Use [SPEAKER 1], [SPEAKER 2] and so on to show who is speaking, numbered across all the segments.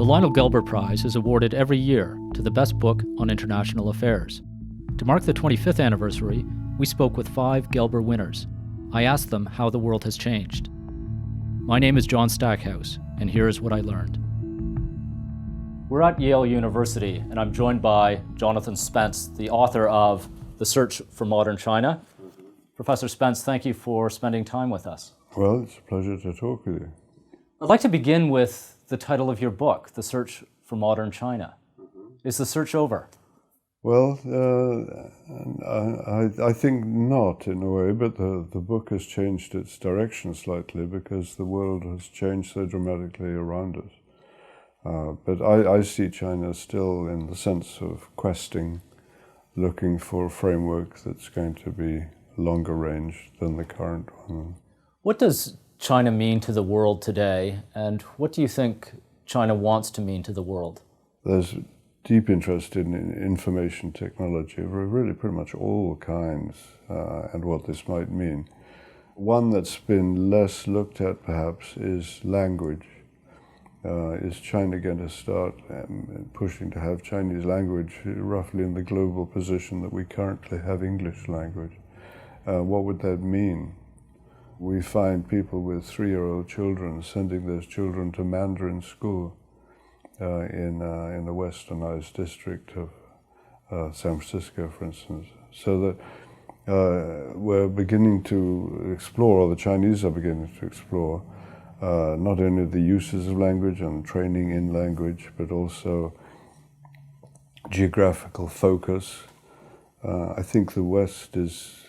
[SPEAKER 1] The Lionel Gelber Prize is awarded every year to the best book on international affairs. To mark the 25th anniversary, we spoke with 5 Gelber winners. I asked them how the world has changed. My name is John Stackhouse, and here is what I learned. We're at Yale University, and I'm joined by Jonathan Spence, the author of The Search for Modern China. Professor Spence, thank you for spending time with us.
[SPEAKER 2] Well, it's a pleasure to talk with you.
[SPEAKER 1] I'd like to begin with the title of your book, The Search for Modern China. Is the search over?
[SPEAKER 2] Well, I think not in a way, but the book has changed its direction slightly because the world has changed so dramatically around us. But I see China still in the sense of questing, looking for a framework that's going to be longer range than the current one.
[SPEAKER 1] What does China mean to the world today, and what do you think China wants to mean to the world?
[SPEAKER 2] There's deep interest in information technology of really pretty much all kinds and what this might mean. One that's been less looked at perhaps is language. Is China going to start pushing to have Chinese language roughly in the global position that we currently have English language? What would that mean? We find people with 3-year-old children sending those children to Mandarin school in the westernized district of San Francisco, for instance. So that we're beginning to explore, or the Chinese are beginning to explore, not only the uses of language and training in language, but also geographical focus. I think the West is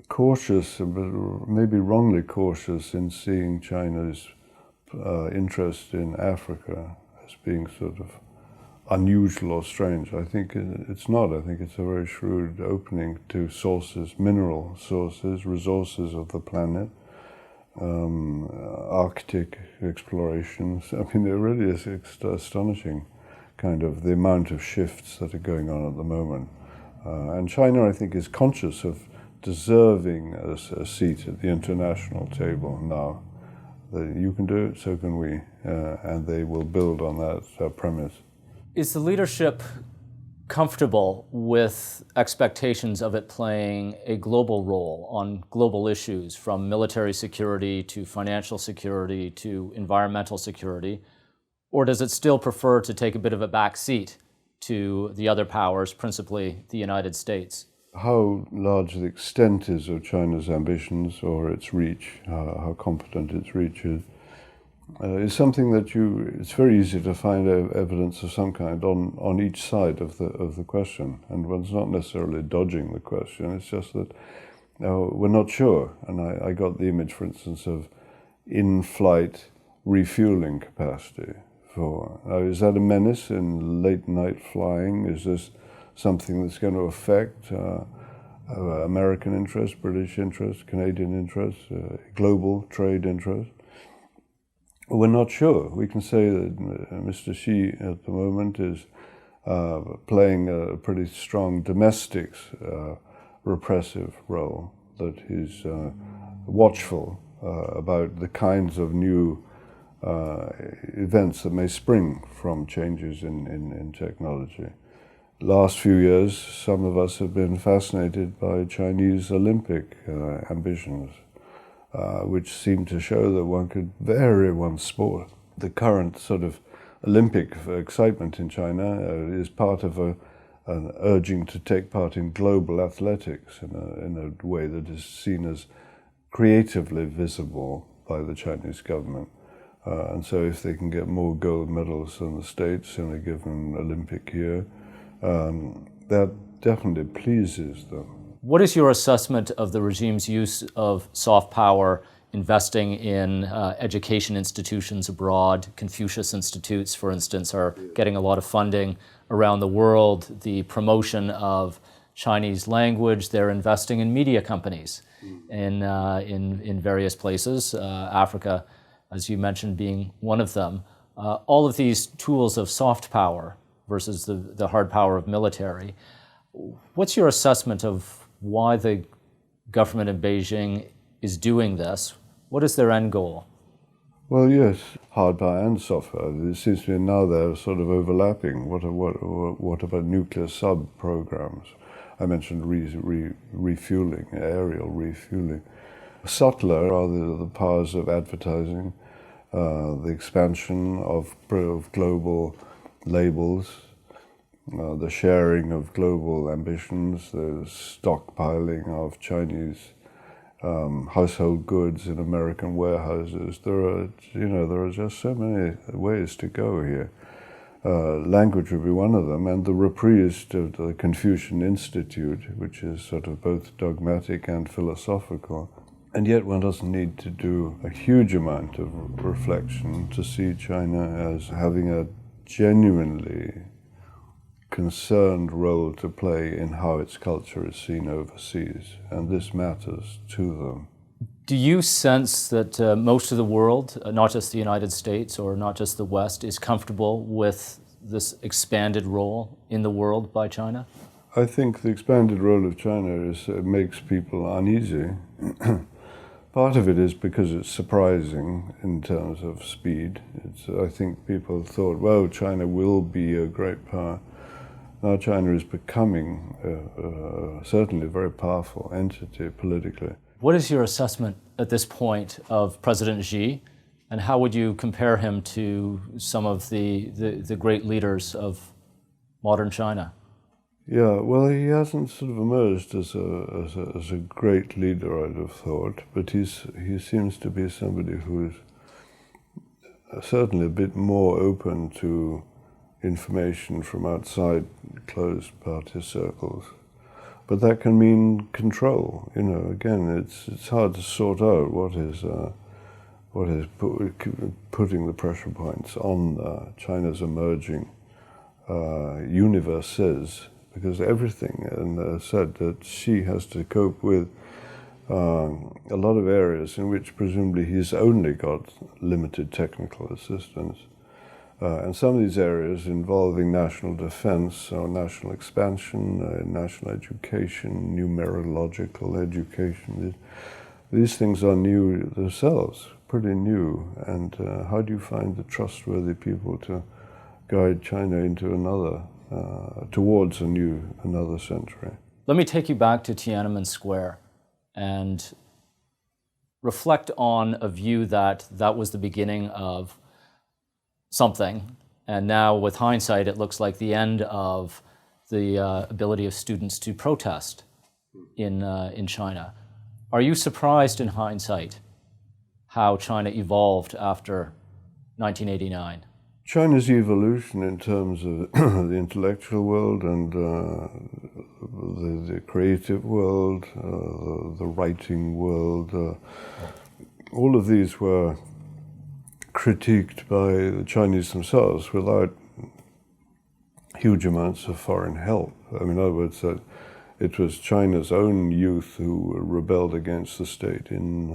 [SPEAKER 2] cautious, but maybe wrongly cautious, in seeing China's interest in Africa as being sort of unusual or strange. I think it's not. I think it's a very shrewd opening to sources, mineral sources, resources of the planet, Arctic explorations. I mean, it really is astonishing, kind of the amount of shifts that are going on at the moment. And China, I think, is conscious of deserving a seat at the international table now. That you can do it, so can we, and they will build on that premise.
[SPEAKER 1] Is the leadership comfortable with expectations of it playing a global role on global issues, from military security to financial security to environmental security, or does it still prefer to take a bit of a back seat to the other powers, principally the United States?
[SPEAKER 2] How large the extent is of China's ambitions or its reach, how competent its reach is something that it's very easy to find evidence of some kind on each side of the question. And one's not necessarily dodging the question, it's just that we're not sure. And I got the image, for instance, of in-flight refueling capacity. Is that a menace in late night flying? Is this something that's going to affect American interests, British interests, Canadian interests, global trade interests? We're not sure. We can say that Mr. Xi at the moment is playing a pretty strong domestic repressive role, that he's watchful about the kinds of new events that may spring from changes in technology. Last few years, some of us have been fascinated by Chinese Olympic ambitions, which seem to show that one could vary one's sport. The current sort of Olympic excitement in China is part of an urging to take part in global athletics in a way that is seen as creatively visible by the Chinese government. And so if they can get more gold medals than the States in a given Olympic year, that definitely pleases them.
[SPEAKER 1] What is your assessment of the regime's use of soft power, investing in education institutions abroad? Confucius Institutes, for instance, are getting a lot of funding around the world. The promotion of Chinese language, they're investing in media companies in various places, Africa, as you mentioned, being one of them. All of these tools of soft power versus the hard power of military. What's your assessment of why the government in Beijing is doing this? What is their end goal?
[SPEAKER 2] Well, yes, hard power and soft power. It seems to me now they're sort of overlapping. What about nuclear sub-programs? I mentioned refueling, aerial refueling. Subtler are the powers of advertising, the expansion of global labels, the sharing of global ambitions, the stockpiling of Chinese household goods in American warehouses. There are just so many ways to go here. Language would be one of them, and the reprise of the Confucian Institute, which is sort of both dogmatic and philosophical. And yet one doesn't need to do a huge amount of reflection to see China as having a genuinely concerned role to play in how its culture is seen overseas, and this matters to them.
[SPEAKER 1] Do you sense that most of the world, not just the United States or not just the West, is comfortable with this expanded role in the world by China?
[SPEAKER 2] I think the expanded role of China makes people uneasy. Part of it is because it's surprising in terms of speed. I think people thought, well, China will be a great power. Now China is becoming certainly a very powerful entity politically.
[SPEAKER 1] What is your assessment at this point of President Xi, and how would you compare him to some of the great leaders of modern China?
[SPEAKER 2] Yeah, well, he hasn't sort of emerged as a great leader, I'd have thought, but he seems to be somebody who is certainly a bit more open to information from outside closed party circles. But that can mean control. Again, it's hard to sort out what is putting the pressure points on China's emerging universe is, because everything, and said that she has to cope with a lot of areas in which presumably he's only got limited technical assistance. And some of these areas involving national defense or national expansion, national education, numerological education, these things are new themselves, pretty new. And how do you find the trustworthy people to guide China into towards another century?
[SPEAKER 1] Let me take you back to Tiananmen Square and reflect on a view that was the beginning of something, and now with hindsight it looks like the end of the ability of students to protest in China. Are you surprised in hindsight how China evolved after 1989?
[SPEAKER 2] China's evolution in terms of the intellectual world and the creative world, the writing world, all of these were critiqued by the Chinese themselves without huge amounts of foreign help. I mean, in other words, that it was China's own youth who rebelled against the state in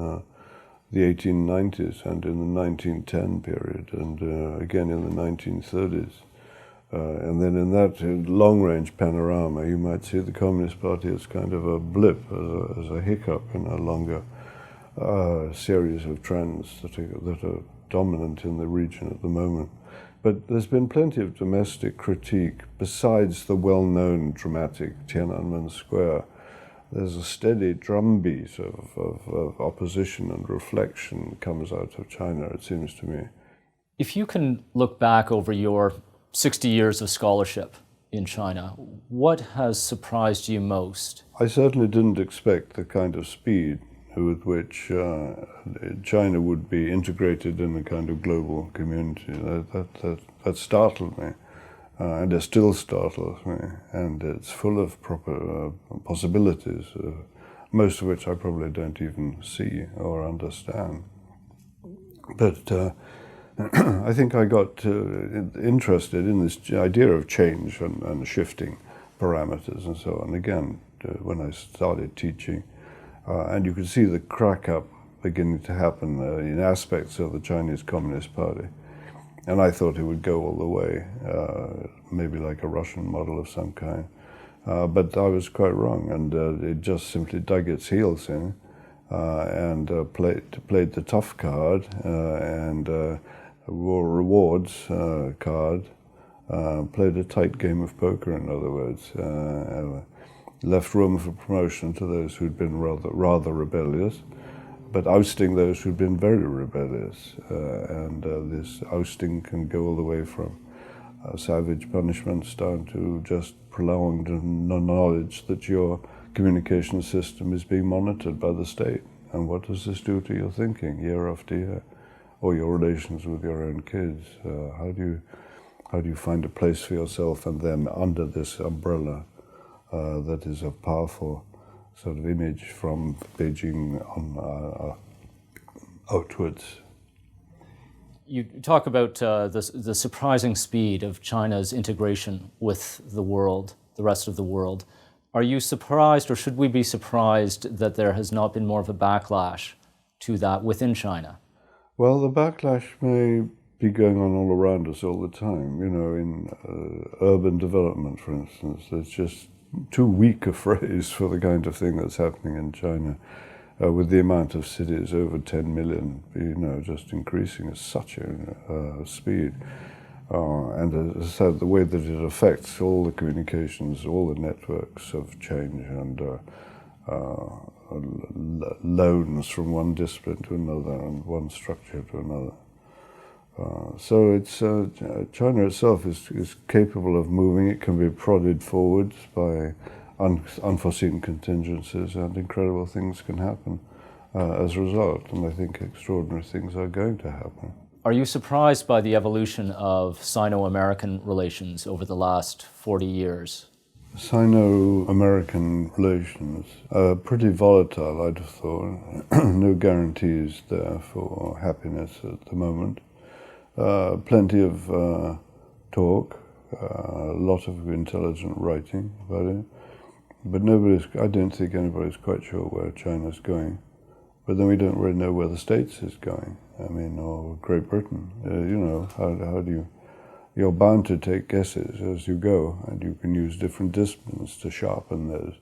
[SPEAKER 2] the 1890s and in the 1910 period, and again in the 1930s. And then in that long-range panorama, you might see the Communist Party as kind of a blip, as a hiccup in a longer series of trends that are dominant in the region at the moment. But there's been plenty of domestic critique besides the well-known dramatic Tiananmen Square. There's a steady drumbeat of opposition and reflection comes out of China, it seems to me.
[SPEAKER 1] If you can look back over your 60 years of scholarship in China, what has surprised you most?
[SPEAKER 2] I certainly didn't expect the kind of speed with which China would be integrated in a kind of global community. That startled me, and it still startles me, and it's full of proper possibilities, most of which I probably don't even see or understand. But I think I got interested in this idea of change and shifting parameters and so on, again, when I started teaching. And you could see the crack-up beginning to happen in aspects of the Chinese Communist Party. And I thought it would go all the way, maybe like a Russian model of some kind. But I was quite wrong, and it just simply dug its heels in. and played the tough card and raw rewards card, played a tight game of poker, in other words, left room for promotion to those who'd been rather rebellious, but ousting those who'd been very rebellious. And this ousting can go all the way from savage punishments down to just prolonged knowledge that your communication system is being monitored by the state. And what does this do to your thinking year after year, or your relations with your own kids? How do you find a place for yourself and them under this umbrella that is a powerful sort of image from Beijing on outwards?
[SPEAKER 1] You talk about the surprising speed of China's integration with the world, the rest of the world. Are you surprised, or should we be surprised, that there has not been more of a backlash to that within China?
[SPEAKER 2] Well, the backlash may be going on all around us all the time. You know, in urban development, for instance, there's just too weak a phrase for the kind of thing that's happening in China. With the amount of cities, over 10 million, you know, just increasing at such a speed. And as I said, the way that it affects all the communications, all the networks of change and loans from one discipline to another and one structure to another. So it's China itself is capable of moving. It can be prodded forwards by unforeseen contingencies, and incredible things can happen as a result. And I think extraordinary things are going to happen.
[SPEAKER 1] Are you surprised by the evolution of Sino-American relations over the last 40 years?
[SPEAKER 2] Sino-American relations are pretty volatile, I'd have thought. No guarantees there for happiness at the moment. Plenty of talk, a lot of intelligent writing about it. But I don't think anybody's quite sure where China's going. But then we don't really know where the States is going. I mean, or Great Britain. You know, how do you... You're bound to take guesses as you go, and you can use different disciplines to sharpen those.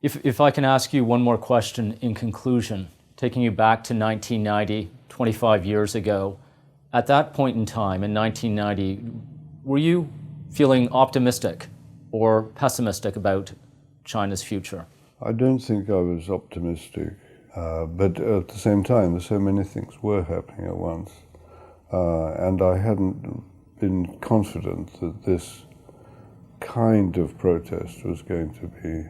[SPEAKER 1] If I can ask you one more question in conclusion, taking you back to 1990, 25 years ago, at that point in time, in 1990, were you feeling optimistic or pessimistic about China's future?
[SPEAKER 2] I don't think I was optimistic, but at the same time, so many things were happening at once, and I hadn't been confident that this kind of protest was going to be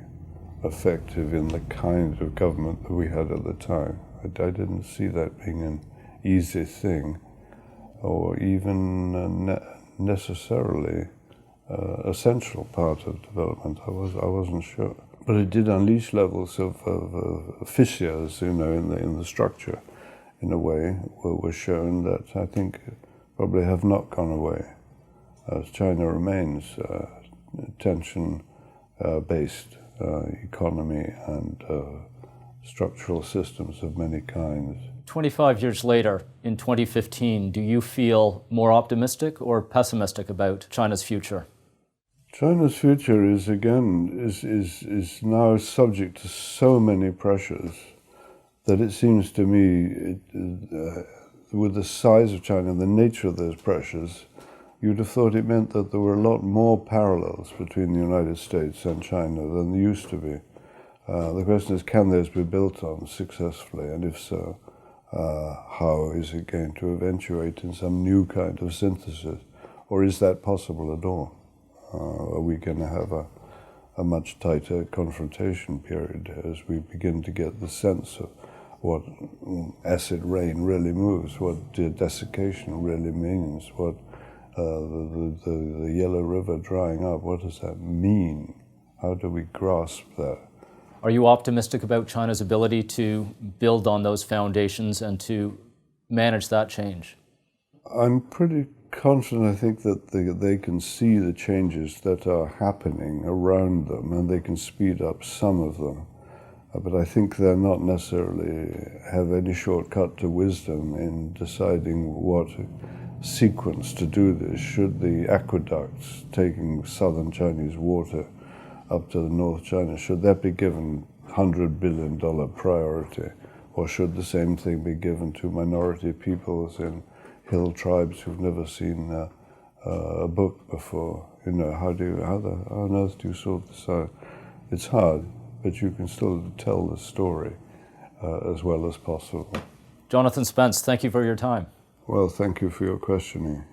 [SPEAKER 2] effective in the kind of government that we had at the time. I didn't see that being an easy thing, or even necessarily essential part of development. I wasn't sure, but it did unleash levels of fissures, you know, in the structure, in a way, were shown that I think probably have not gone away, as China remains tension-based economy and structural systems of many kinds.
[SPEAKER 1] 25 years later, in 2015, do you feel more optimistic or pessimistic about China's future?
[SPEAKER 2] China's future is now subject to so many pressures that it seems to me, with the size of China and the nature of those pressures, you'd have thought it meant that there were a lot more parallels between the United States and China than there used to be. The question is, can those be built on successfully, and if so, how is it going to eventuate in some new kind of synthesis, or is that possible at all? Are we going to have a much tighter confrontation period as we begin to get the sense of what acid rain really moves, what desiccation really means, what the Yellow River drying up, what does that mean? How do we grasp that?
[SPEAKER 1] Are you optimistic about China's ability to build on those foundations and to manage that change?
[SPEAKER 2] I'm pretty confident, I think, that they can see the changes that are happening around them, and they can speed up some of them. But I think they're not necessarily have any shortcut to wisdom in deciding what sequence to do this. Should the aqueducts taking southern Chinese water up to the North China, should that be given $100 billion priority? Or should the same thing be given to minority peoples in hill tribes who've never seen a book before? You know, how on earth do you sort this out? It's hard, but you can still tell the story as well as possible.
[SPEAKER 1] Jonathan Spence, thank you for your time.
[SPEAKER 2] Well, thank you for your questioning.